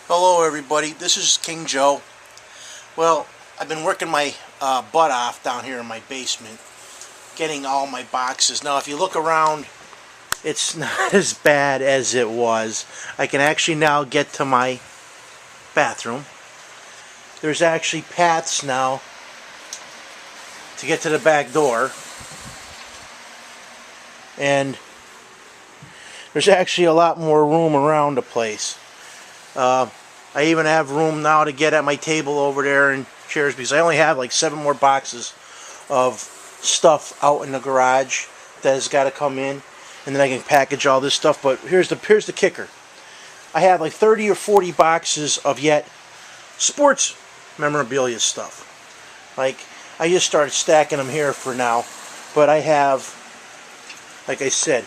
Hello everybody, this is King Joe. Well, I've been working my butt off down here in my basement, getting all my boxes. Now if you look around, it's not as bad as it was. I can actually now get to my bathroom. There's actually paths now to get to the back door. And there's actually a lot more room around the place. I even have room now to get at my table over there and chairs because I only have like 7 more boxes of stuff out in the garage that has got to come in, and then I can package all this stuff. But here's the kicker. I have like 30 or 40 boxes of yet sports memorabilia stuff. Like, I just started stacking them here for now, but I have, like I said,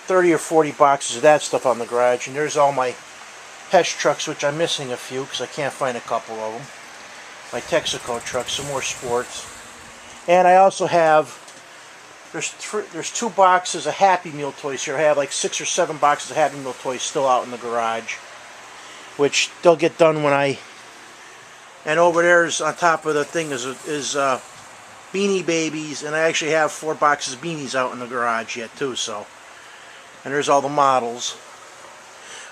30 or 40 boxes of that stuff on the garage, and there's all my Hesh trucks, which I'm missing a few because I can't find a couple of them. My Texaco trucks, some more sports, and I also have there's 2 boxes of Happy Meal toys here. I have like 6 or 7 boxes of Happy Meal toys still out in the garage, which they'll get done when I. And over there is on top of the thing is Beanie Babies, and I actually have 4 boxes of beanies out in the garage yet too. So. And there's all the models,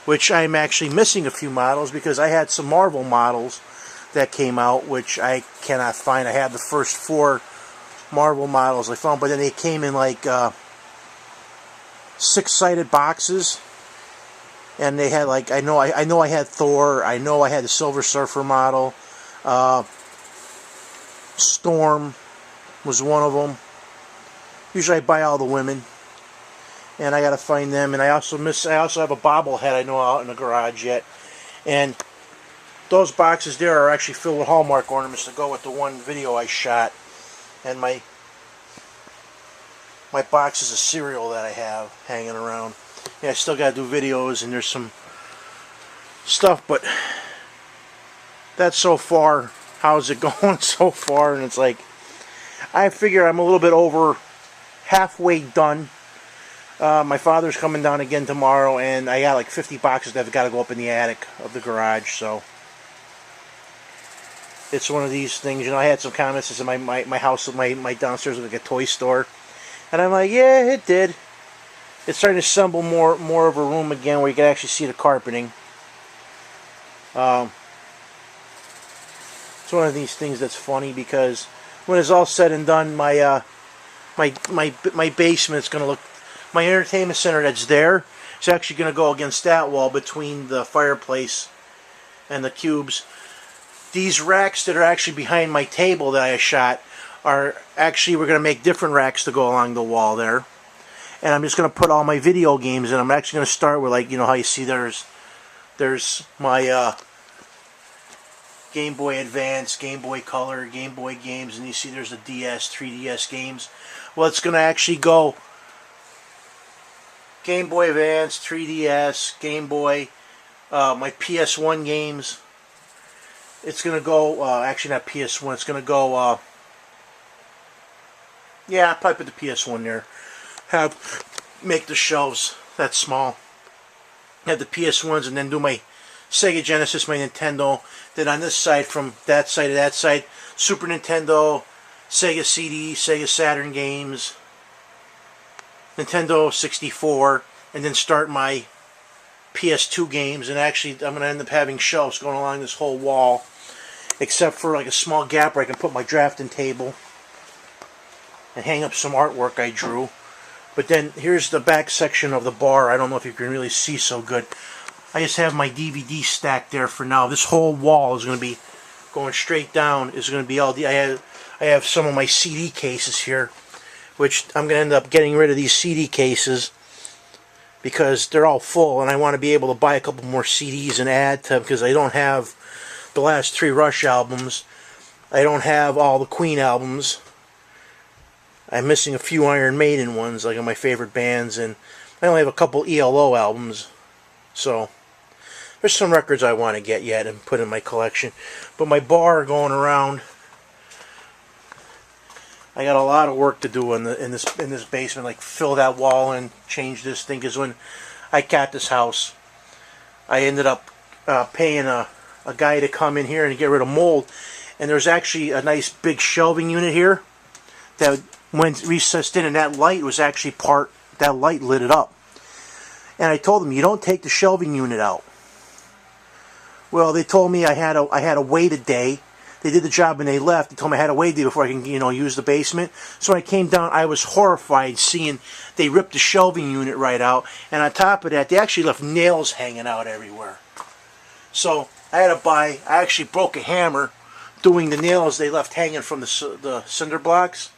which I'm actually missing a few models because I had some Marvel models that came out, which I cannot find. I had the first 4 Marvel models I found, but then they came in like 6-sided boxes, and they had like I know I had Thor, I know I had the Silver Surfer model, Storm was one of them. Usually I buy all the women. And I gotta find them, and I also have a bobblehead I know out in the garage yet, and those boxes there are actually filled with Hallmark ornaments to go with the one video I shot, and my boxes of cereal that I have hanging around. Yeah, I still gotta do videos, and there's some stuff, but that's so far. How's it going so far? And it's like, I figure I'm a little bit over halfway done. My father's coming down again tomorrow, and I got like 50 boxes that have got to go up in the attic of the garage, so it's one of these things. You know, I had some comments that said my house, my downstairs looked like a toy store, and I'm like, yeah, it did. It's starting to assemble more of a room again where you can actually see the carpeting. It's one of these things that's funny because when it's all said and done, my basement's going to look. My entertainment center that's there is actually going to go against that wall between the fireplace and the cubes. These racks that are actually behind my table that I shot are actually, we're going to make different racks to go along the wall there. And I'm just going to put all my video games in. I'm actually going to start with, like, you know how you see there's my Game Boy Advance, Game Boy Color, Game Boy games, and you see there's the DS, 3DS games. Well, it's going to actually go Game Boy Advance, 3DS, Game Boy, my PS1 games. It's going to go, actually not PS1, it's going to go, yeah, I'll probably put the PS1 there. Make the shelves that small. Have the PS1s and then do my Sega Genesis, my Nintendo. Then on this side, from that side to that side, Super Nintendo, Sega CD, Sega Saturn games, Nintendo 64, and then start my PS2 games. And actually, I'm going to end up having shelves going along this whole wall, except for like a small gap where I can put my drafting table and hang up some artwork I drew. But then here's the back section of the bar. I don't know if you can really see so good. I just have my DVD stacked there for now. This whole wall is going to be going straight down. Is going to be all the. I have some of my CD cases here, which I'm going to end up getting rid of these CD cases because they're all full, and I want to be able to buy a couple more CDs and add to them because I don't have the last 3 Rush albums. I don't have all the Queen albums. I'm missing a few Iron Maiden ones, like of my favorite bands, and I only have a couple ELO albums. So there's some records I want to get yet and put in my collection. But my bar going around, I got a lot of work to do in this basement, like fill that wall and change this thing. Because when I got this house, I ended up paying a guy to come in here and get rid of mold. And there's actually a nice big shelving unit here that when recessed in, and that light was actually that light lit it up. And I told them, you don't take the shelving unit out. Well, they told me I had to wait a day. They did the job and they left. They told me I had to wait a day before I can, use the basement. So when I came down, I was horrified seeing they ripped the shelving unit right out. And on top of that, they actually left nails hanging out everywhere. So I actually broke a hammer doing the nails they left hanging from the cinder blocks.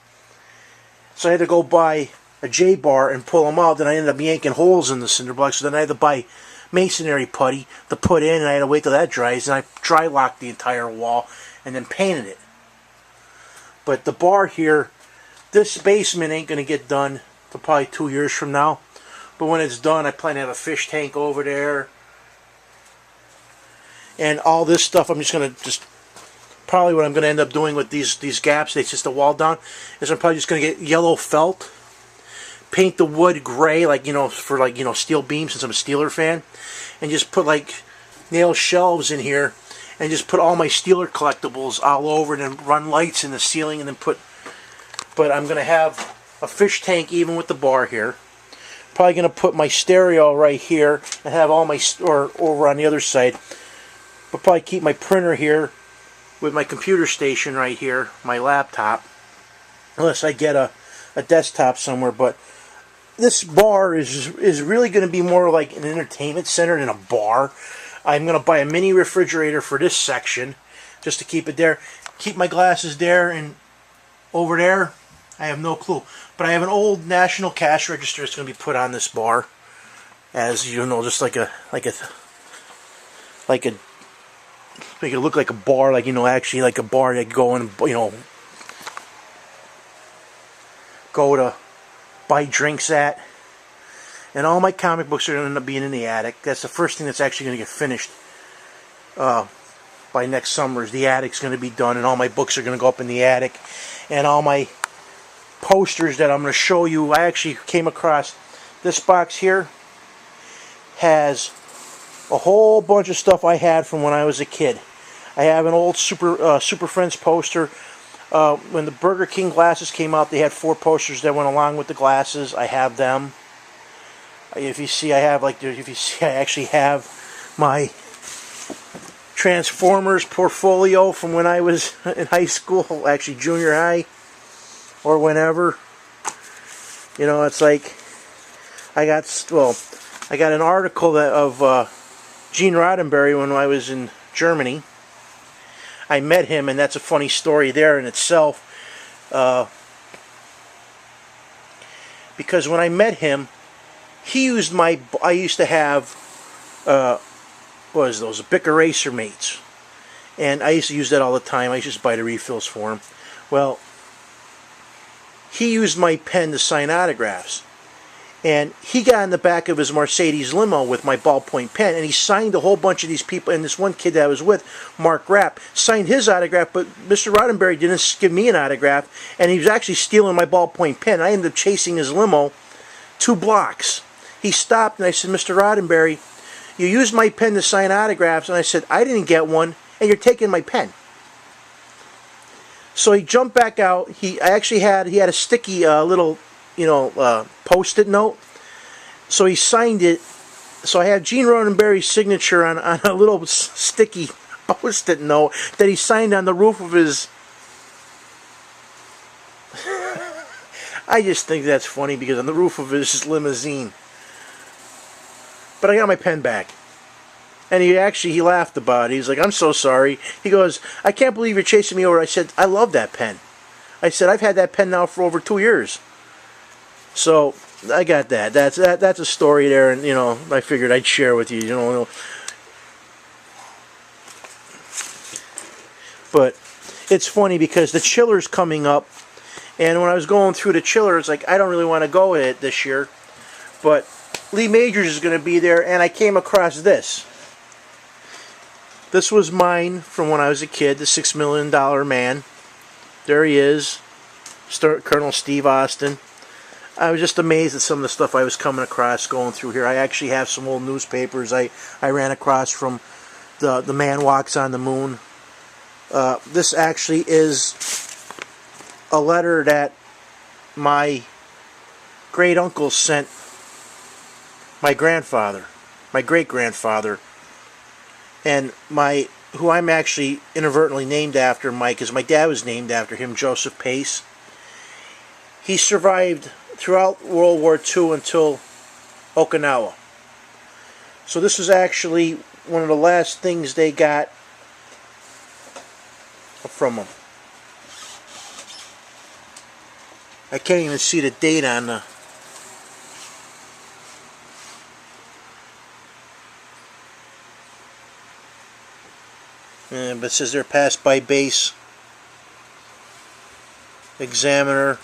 So I had to go buy a J-bar and pull them out. Then I ended up yanking holes in the cinder blocks. So then I had to buy masonry putty to put in, and I had to wait till that dries. And I dry locked the entire wall and then painted it. But the bar here, this basement ain't going to get done till probably 2 years from now. But when it's done, I plan to have a fish tank over there. And all this stuff, I'm just going to probably what I'm going to end up doing with these gaps, it's just a wall down, is I'm probably just going to get yellow felt, paint the wood gray, for steel beams, since I'm a Steeler fan, and just put nail shelves in here, and just put all my Steeler collectibles all over, and then run lights in the ceiling, and then but I'm going to have a fish tank even with the bar here. Probably going to put my stereo right here, and have all my, or over on the other side, but probably keep my printer here, with my computer station right here, my laptop, unless I get a desktop somewhere. But this bar is really going to be more like an entertainment center than a bar. I'm going to buy a mini refrigerator for this section, just to keep it there. Keep my glasses there, and over there, I have no clue. But I have an old National Cash Register that's going to be put on this bar, as you know, just like a make it look like a bar, actually like a bar that you go and, go to buy drinks at. And all my comic books are going to end up being in the attic. That's the first thing that's actually going to get finished by next summer. Is the attic's going to be done, and all my books are going to go up in the attic. And all my posters that I'm going to show you, I actually came across this box here, has a whole bunch of stuff I had from when I was a kid. I have an old Super Friends poster. When the Burger King glasses came out, they had 4 posters that went along with the glasses. I have them. If you see, I actually have my Transformers portfolio from when I was in high school, actually junior high, or whenever. It's like I got an article of Gene Roddenberry when I was in Germany. I met him, and that's a funny story there in itself. Because when I met him, he used I used to have, what was those, Bic Eraser Mates. And I used to use that all the time. I used to just buy the refills for him. Well, he used my pen to sign autographs. And he got in the back of his Mercedes limo with my ballpoint pen, and he signed a whole bunch of these people. And this one kid that I was with, Mark Rapp, signed his autograph, but Mr. Roddenberry didn't give me an autograph, and he was actually stealing my ballpoint pen. I ended up chasing his limo 2 blocks. He stopped, and I said, Mr. Roddenberry, you used my pen to sign autographs. And I said, I didn't get one, and you're taking my pen. So he jumped back out. He had a sticky little, post-it note. So he signed it. So I have Gene Roddenberry's signature on a little sticky post-it note that he signed on the roof of his... I just think that's funny, because on the roof of his limousine. But I got my pen back. And he laughed about it. He's like, I'm so sorry. He goes, I can't believe you're chasing me over. I said, I love that pen. I said, I've had that pen now for over 2 years. So I got that. That's a story there, and I figured I'd share with you. But it's funny because the chiller's coming up, and when I was going through the chiller, it's like I don't really want to go with it this year. But Lee Majors is going to be there, and I came across this. This was mine from when I was a kid, the $6 Million Man. There he is, Colonel Steve Austin. I was just amazed at some of the stuff I was coming across going through here. I actually have some old newspapers I ran across from the Man Walks on the Moon. This actually is a letter that my great uncle sent my grandfather, my great grandfather, and who I'm actually inadvertently named after, Mike, because my dad was named after him, Joseph Pace. He survived throughout World War II until Okinawa. So this is actually one of the last things they got from him. I can't even see the date on the... but it says they're passed by base Examiner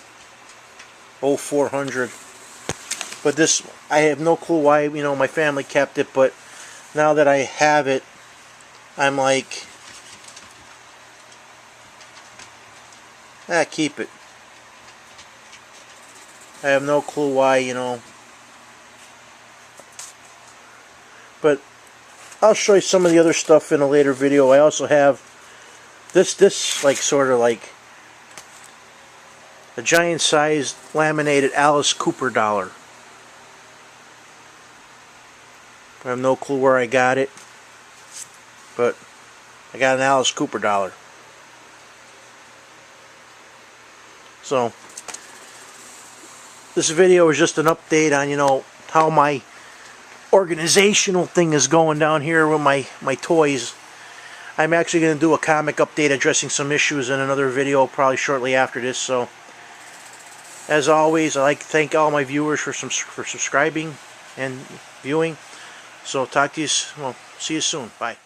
0400. But this, I have no clue why, my family kept it, but now that I have it, I'm like, keep it. I have no clue why, But I'll show you some of the other stuff in a later video. I also have this like sort of like a giant sized laminated Alice Cooper dollar. I have no clue where I got it, but I got an Alice Cooper dollar. So this video is just an update on, how my organizational thing is going down here with my toys. I'm actually going to do a comic update addressing some issues in another video probably shortly after this. So as always, I'd like to thank all my viewers for subscribing and viewing. So talk to you, see you soon. Bye.